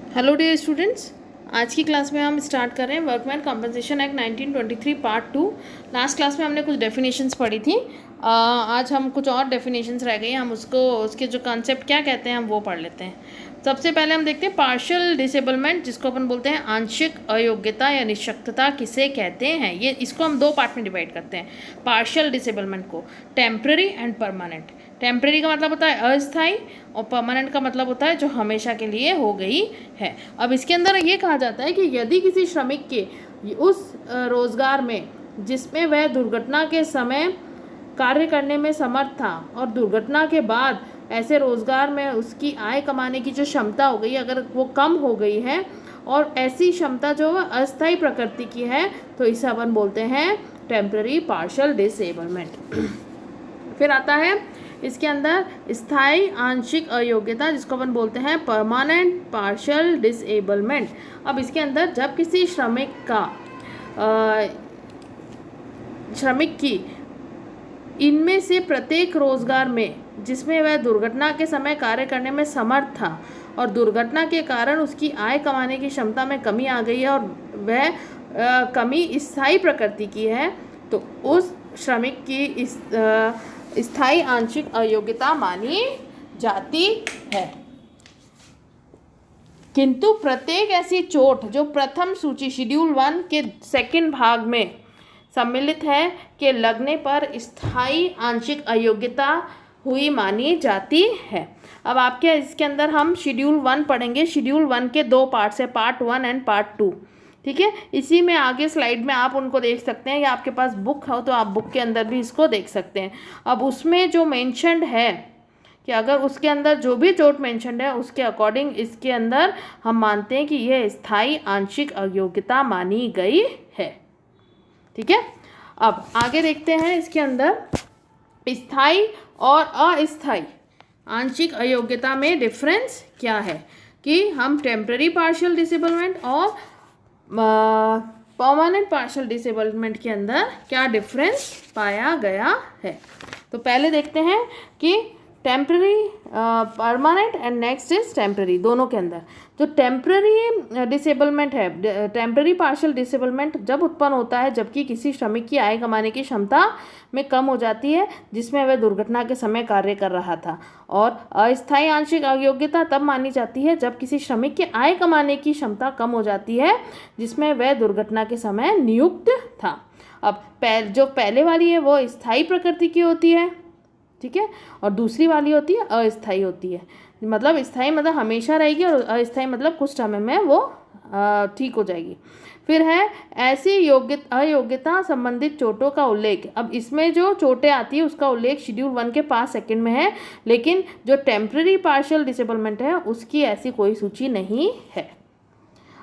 Hello dear students, आज की class में हम स्टार्ट कर रहे हैं workman compensation act 1923 part 2। Last class में हमने कुछ डेफिनेशंस पढ़ी थी। आज हम कुछ और डेफिनेशंस रह गई हैं, हम उसके जो कॉन्सेप्ट क्या कहते हैं हम वो पढ़ लेते हैं। सबसे पहले हम देखते हैं पार्शियल डिसेबलमेंट, जिसको अपन बोलते हैं आंशिक अयोग्यता या निःशक्तता किसे कहते हैं। ये इसको हम दो पार्ट में डिवाइड करते हैं पार्शियल डिसेबलमेंट को, टेम्पररी एंड परमानेंट। टेम्पररी का मतलब होता है अस्थायी और परमानेंट का मतलब होता है जो हमेशा के लिए हो गई है। अब इसके अंदर ये कहा जाता है कि यदि किसी श्रमिक के उस रोजगार में जिसमें वह दुर्घटना के समय कार्य करने में समर्थ था और दुर्घटना के बाद ऐसे रोजगार में उसकी आय कमाने की जो क्षमता हो गई, अगर वो कम हो गई है और ऐसी क्षमता जो है अस्थायी प्रकृति की है, तो इसे अपन बोलते हैं टेम्पररी पार्शियल डिसेबलमेंट। फिर आता है इसके अंदर स्थायी आंशिक अयोग्यता, जिसको अपन बोलते हैं परमानेंट पार्शियल डिसेबलमेंट। अब इसके अंदर जब किसी श्रमिक की इनमें से प्रत्येक रोजगार में जिसमें वह दुर्घटना के समय कार्य करने में समर्थ था और दुर्घटना के कारण उसकी आय कमाने की क्षमता में कमी आ गई है और वह कमी स्थायी प्रकृति की है, तो उस श्रमिक की स्थायी आंशिक अयोग्यता मानी जाती है। किंतु प्रत्येक ऐसी चोट जो प्रथम सूची शेड्यूल 1 के सेकंड भाग में सम्मिलित है के लगने पर स्थायी आंशिक अयोग्यता हुई मानी जाती है। अब आपके इसके अंदर हम शेड्यूल 1 पढ़ेंगे। शेड्यूल 1 के दो पार्ट्स है, पार्ट 1 एंड पार्ट 2। ठीक है, इसी में आगे स्लाइड में आप उनको देख सकते हैं या आपके पास बुक हो तो आप बुक के अंदर भी इसको देख सकते हैं। अब उसमें जो मेंशन्ड है कि अगर उसके अंदर जो भी चोट मेंशन्ड है उसके अकॉर्डिंग इसके अंदर हम मानते हैं कि यह स्थायी आंशिक अयोग्यता मानी गई है। ठीक है, अब आगे देखते हैं इसके अंदर स्थायी और अस्थायी आंशिक अयोग्यता में डिफरेंस क्या है, कि हम टेम्पररी पार्शियल डिसेबलमेंट और परमानेंट पार्शियल डिसेबलमेंट के अंदर क्या डिफरेंस पाया गया है। तो पहले देखते हैं कि temporary, permanent and next is temporary. दोनों के अंदर जो टेम्पररी डिसेबलमेंट है, टेम्पररी पार्शियल डिसेबलमेंट जब उत्पन्न होता है जबकि किसी श्रमिक की आय कमाने की क्षमता में कम हो जाती है जिसमें वह दुर्घटना के समय कार्य कर रहा था, और अस्थायी आंशिक अयोग्यता तब मानी जाती है जब किसी श्रमिक की आय कमाने की क्षमता कम हो जाती है जिसमें वह दुर्घटना के समय नियुक्त था। अब जो पहले वाली है वो स्थायी प्रकृति की होती है, ठीक है, और दूसरी वाली होती है अस्थायी होती है। मतलब स्थायी मतलब हमेशा रहेगी और अस्थायी मतलब कुछ समय में वो ठीक हो जाएगी। फिर है ऐसी अयोग्यता संबंधित चोटों का उल्लेख। अब इसमें जो चोटें आती है उसका उल्लेख शेड्यूल 1 के 5 सेकंड में है, लेकिन जो टेम्पररी पार्शियल डिसेबलमेंट है उसकी ऐसी कोई सूची नहीं है।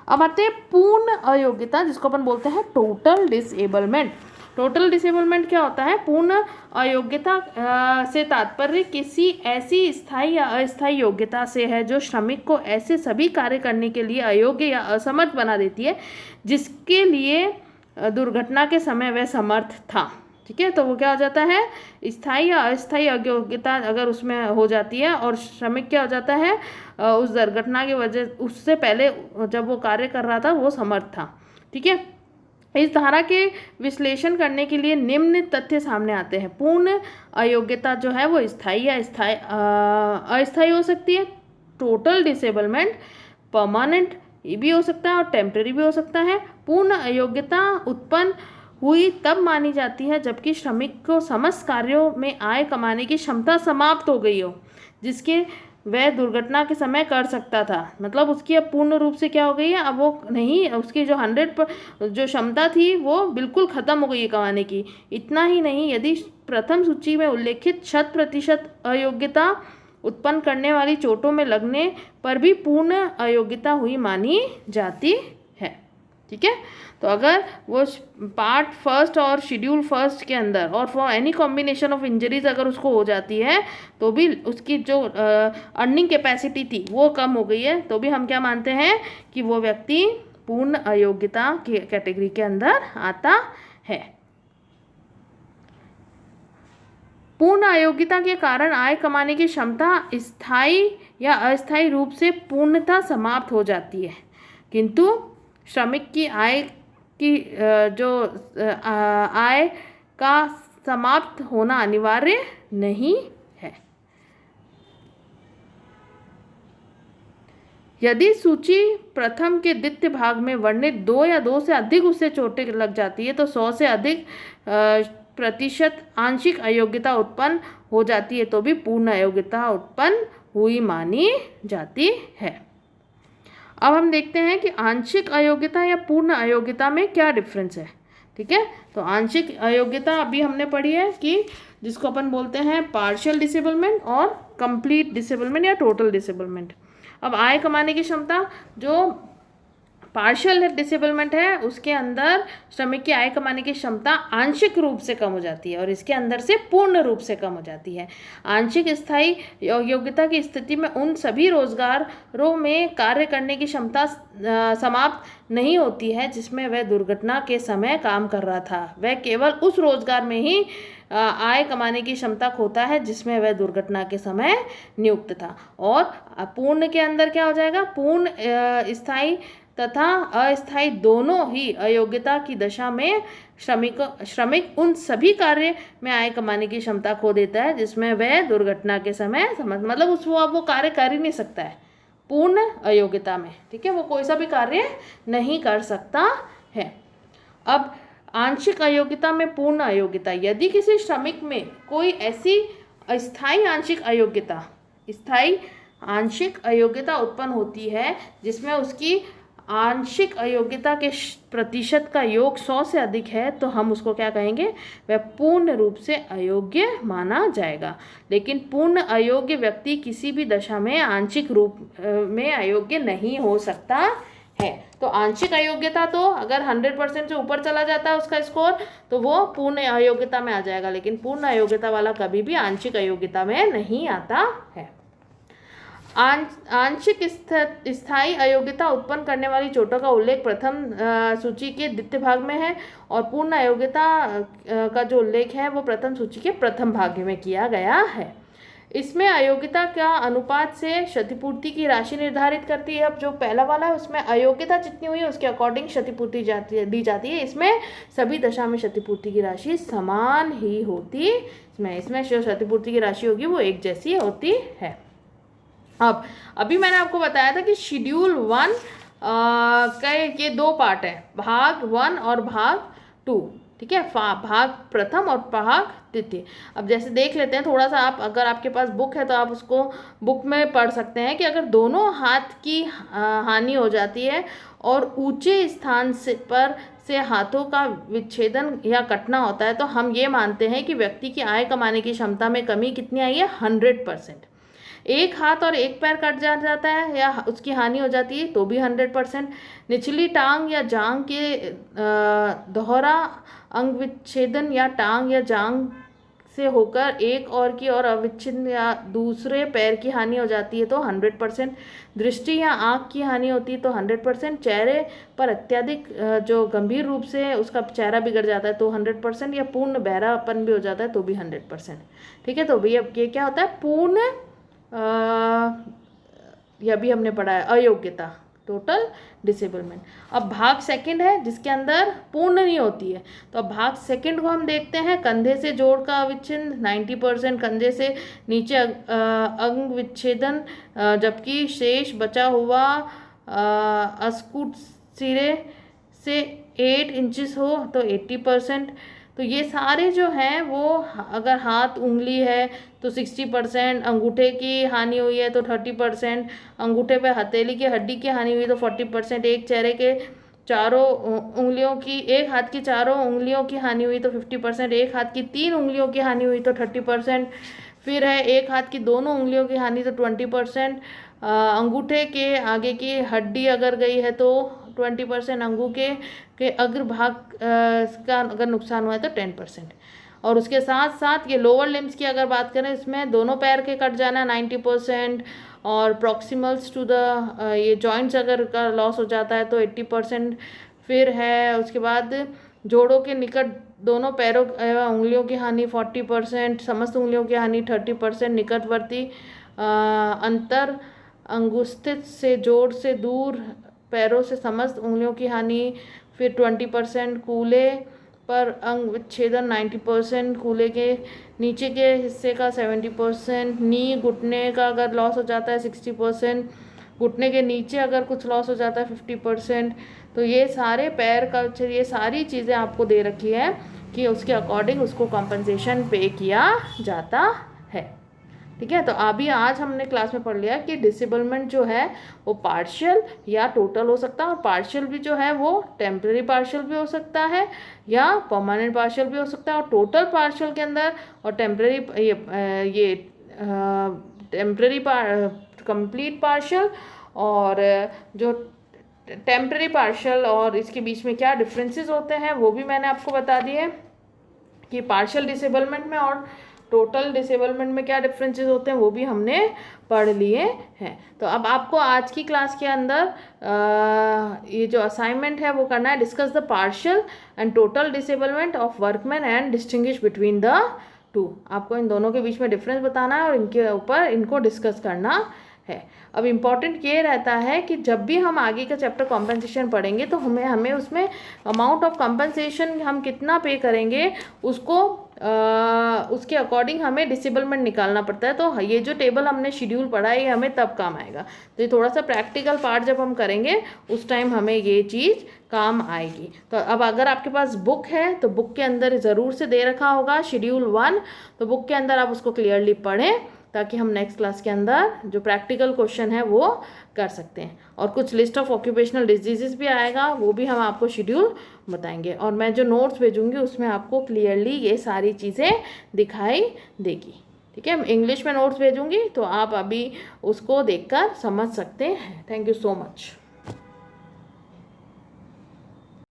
अब आते हैं पूर्ण अयोग्यता, जिसको अपन बोलते हैं टोटल डिसेबलमेंट। टोटल डिसेबलमेंट क्या होता है? पूर्ण अयोग्यता से तात्पर्य किसी ऐसी स्थायी या अस्थायी योग्यता से है जो श्रमिक को ऐसे सभी कार्य करने के लिए अयोग्य या असमर्थ बना देती है जिसके लिए दुर्घटना के समय वह समर्थ था। ठीक है, तो वो क्या हो जाता है? स्थायी या अस्थायी अयोग्यता अगर उसमें हो जाती है और श्रमिक क्या हो जाता है, उस दुर्घटना की वजह उससे पहले जब वो कार्य कर रहा था वो समर्थ था। ठीक है, इस धारा के विश्लेषण करने के लिए निम्न तथ्य सामने आते हैं। पूर्ण अयोग्यता जो है वो स्थायी या अस्थायी हो सकती है। टोटल डिसेबलमेंट परमानेंट ये भी हो सकता है और टेम्पररी भी हो सकता है। पूर्ण अयोग्यता उत्पन्न हुई तब मानी जाती है जबकि श्रमिक को समस्त कार्यों में आय कमाने की क्षमता समाप्त हो गई हो जिसके वह दुर्घटना के समय कर सकता था। मतलब उसकी अब पूर्ण रूप से क्या हो गई है, अब वो नहीं, उसकी जो 100 जो क्षमता थी वो बिल्कुल ख़त्म हो गई है कमाने की। इतना ही नहीं, यदि प्रथम सूची में उल्लेखित 100% अयोग्यता उत्पन्न करने वाली चोटों में लगने पर भी पूर्ण अयोग्यता हुई मानी जाती है। ठीक है, तो अगर वो पार्ट फर्स्ट और शेड्यूल फर्स्ट के अंदर और for any combination of injuries अगर उसको हो जाती है तो भी उसकी जो अर्निंग कैपेसिटी थी वो कम हो गई है, तो भी हम क्या मानते हैं कि वो व्यक्ति पूर्ण अयोग्यता की कैटेगरी के अंदर आता है। पूर्ण अयोग्यता के कारण आय कमाने की क्षमता स्थायी या अस्थायी रूप से पूर्णतः समाप्त हो जाती है, किंतु श्रमिक की आय की आय का समाप्त होना अनिवार्य नहीं है। यदि सूची प्रथम के द्वितीय भाग में वर्णित 2 या 2 से अधिक उससे चोटें लग जाती है तो 100 से अधिक प्रतिशत आंशिक अयोग्यता उत्पन्न हो जाती है तो भी पूर्ण अयोग्यता उत्पन्न हुई मानी जाती है। अब हम देखते हैं कि आंशिक अयोग्यता या पूर्ण अयोग्यता में क्या डिफरेंस है। ठीक है, तो आंशिक अयोग्यता अभी हमने पढ़ी है कि जिसको अपन बोलते हैं पार्शियल डिसेबलमेंट और कंप्लीट डिसेबलमेंट या टोटल डिसेबलमेंट। अब आय कमाने की क्षमता जो पार्शियल डिसेबलमेंट है उसके अंदर श्रमिक की आय कमाने की क्षमता आंशिक रूप से कम हो जाती है और इसके अंदर से पूर्ण रूप से कम हो जाती है। आंशिक स्थायी योग्यता की स्थिति में उन सभी रोजगारों में कार्य करने की क्षमता समाप्त नहीं होती है जिसमें वह दुर्घटना के समय काम कर रहा था। वह केवल उस रोजगार में ही आय कमाने की क्षमता खोता है जिसमें वह दुर्घटना के समय नियुक्त था। और पूर्ण के अंदर क्या हो जाएगा, पूर्ण स्थायी तथा अस्थायी दोनों ही अयोग्यता की दशा में श्रमिक उन सभी कार्य में आय कमाने की क्षमता खो देता है जिसमें वह दुर्घटना के समय मतलब उसको वो कार्य कर ही नहीं सकता है पूर्ण अयोग्यता में। ठीक है, वो कोई सा भी कार्य नहीं कर सकता है। अब आंशिक अयोग्यता में पूर्ण अयोग्यता, यदि किसी श्रमिक में कोई ऐसी स्थायी आंशिक अयोग्यता उत्पन्न होती है जिसमें उसकी आंशिक अयोग्यता के प्रतिशत का योग 100 से अधिक है तो हम उसको क्या कहेंगे, वह पूर्ण रूप से अयोग्य माना जाएगा। लेकिन पूर्ण अयोग्य व्यक्ति किसी भी दशा में आंशिक रूप में अयोग्य नहीं हो सकता है। तो आंशिक अयोग्यता तो अगर 100% से ऊपर चला जाता है उसका स्कोर तो वो पूर्ण अयोग्यता में आ जाएगा, लेकिन पूर्ण अयोग्यता वाला कभी भी आंशिक अयोग्यता में नहीं आता है। आंशिक स्थायी अयोग्यता उत्पन्न करने वाली चोटों का उल्लेख प्रथम सूची के द्वितीय भाग में है और पूर्ण अयोग्यता का जो उल्लेख है वो प्रथम सूची के प्रथम भाग में किया गया है। इसमें अयोग्यता का अनुपात से क्षतिपूर्ति की राशि निर्धारित करती है। अब जो पहला वाला है उसमें अयोग्यता जितनी हुई है उसके अकॉर्डिंग क्षतिपूर्ति दी जाती है। इसमें सभी दशा में क्षतिपूर्ति की राशि समान ही होती है। इसमें जो क्षतिपूर्ति की राशि होगी वो एक जैसी होती है। अब अभी मैंने आपको बताया था कि शेड्यूल 1 के 2 पार्ट हैं, भाग 1 और भाग 2। ठीक है, भाग प्रथम और भाग द्वितीय। अब जैसे देख लेते हैं थोड़ा सा, आप अगर आपके पास बुक है तो आप उसको बुक में पढ़ सकते हैं कि अगर दोनों हाथ की हानि हो जाती है और ऊंचे स्थान से हाथों का विच्छेदन या कटना होता है तो हम ये मानते हैं कि व्यक्ति की आय कमाने की क्षमता में कमी कितनी आई है, 100%। एक हाथ और एक पैर कट जाता है या उसकी हानि हो जाती है तो भी 100%। निचली टांग या जांग के दोहरा अंग विच्छेदन या टांग या जांग से होकर एक और की ओर अविच्छिन्न या दूसरे पैर की हानि हो जाती है तो 100%। दृष्टि या आँख की हानि होती है तो 100%। चेहरे पर अत्यधिक जो गंभीर रूप से उसका चेहरा बिगड़ जाता है तो 100%, या पूर्ण बहरापन भी हो जाता है तो भी 100%। ठीक है, तो भैया ये क्या होता है, पूर्ण यह भी हमने पढ़ा है अयोग्यता, टोटल डिसेबलमेंट। अब भाग सेकंड है जिसके अंदर पूर्ण नहीं होती है, तो अब भाग सेकंड को हम देखते हैं। कंधे से जोड़ का अविच्छिन्न 90%, कंधे से नीचे अंग विच्छेदन, जबकि शेष बचा हुआ अस्कुट सिरे से 8 इंचेस हो तो 80%। तो ये सारे जो हैं वो अगर हाथ उंगली है तो 60%, अंगूठे की हानि हुई है तो 30%, अंगूठे पे हथेली की हड्डी की हानि हुई तो 40%, एक चेहरे के चारों उंगलियों की, एक हाथ की चारों उंगलियों की हानि हुई तो 50%, एक हाथ की 3 उंगलियों की हानि हुई तो 30%, फिर है एक हाथ की दोनों उंगलियों की हानि तो 20%, अंगूठे के आगे की हड्डी अगर गई है तो 20%, अंगूठे के अग्रभाग का अगर नुकसान हुआ है तो 10%। और उसके साथ साथ ये लोअर लिम्स की अगर बात करें इसमें दोनों पैर के कट जाना 90%, और प्रॉक्सिमल्स टू द ये जॉइंट्स अगर का लॉस हो जाता है तो 80%। फिर है उसके बाद जोड़ों के निकट दोनों पैरों एवं उंगलियों की हानि 40%, समस्त उंगलियों की हानि 30%, निकटवर्ती अंतर अंगुष्ठित से जोड़ से दूर पैरों से समस्त उंगलियों की हानि फिर 20%, कूल्हे पर अंग विच्छेदन 90%, कूल्हे के नीचे के हिस्से का 70%, नी घुटने का अगर लॉस हो जाता है 60%, घुटने के नीचे अगर कुछ लॉस हो जाता है 50%। तो ये सारे पैर का ये सारी चीज़ें आपको दे रखी है कि उसके अकॉर्डिंग उसको कॉम्पनसेशन पे किया जाता है। ठीक है, तो अभी आज हमने क्लास में पढ़ लिया कि डिसेबलमेंट जो है वो पार्शियल या टोटल हो सकता है, और पार्शियल भी जो है वो टेम्परेरी पार्शियल भी हो सकता है या परमानेंट पार्शियल भी हो सकता है। और टोटल पार्शियल के अंदर और टेम्परेरी ये टेम्परेरी कंप्लीट पार्शियल और जो टेम्परेरी पार्शियल और इसके बीच में क्या डिफरेंसेस होते हैं वो भी मैंने आपको बता दिए कि पार्शियल डिसेबलमेंट में और टोटल डिसेबलमेंट में क्या डिफरेंसेस होते हैं वो भी हमने पढ़ लिए हैं। तो अब आपको आज की क्लास के अंदर ये जो असाइनमेंट है वो करना है, discuss the partial and total disablement of workman and distinguish between the two. आपको इन दोनों के बीच में डिफरेंस बताना है और इनके ऊपर इनको डिस्कस करना है। अब इम्पॉर्टेंट ये रहता है कि जब भी हम आगे का चैप्टर कॉम्पनसेशन पढ़ेंगे तो हमें उसमें अमाउंट ऑफ कॉम्पनसेशन हम कितना पे करेंगे उसको उसके अकॉर्डिंग हमें डिसेबलमेंट निकालना पड़ता है। तो ये जो टेबल हमने शेड्यूल पढ़ा है ये हमें तब काम आएगा। तो ये थोड़ा सा प्रैक्टिकल पार्ट जब हम करेंगे उस टाइम हमें ये चीज़ काम आएगी। तो अब अगर आपके पास बुक है तो बुक के अंदर ज़रूर से दे रखा होगा शेड्यूल 1, तो बुक के अंदर आप उसको क्लियरली पढ़ें ताकि हम नेक्स्ट क्लास के अंदर जो प्रैक्टिकल क्वेश्चन है वो कर सकते हैं। और कुछ लिस्ट ऑफ ऑक्यूपेशनल डिजीजेस भी आएगा, वो भी हम आपको शेड्यूल बताएंगे। और मैं जो नोट्स भेजूंगी उसमें आपको क्लियरली ये सारी चीज़ें दिखाई देगी। ठीक है, इंग्लिश में नोट्स भेजूंगी तो आप अभी उसको देखकर समझ सकते हैं। Thank you so much.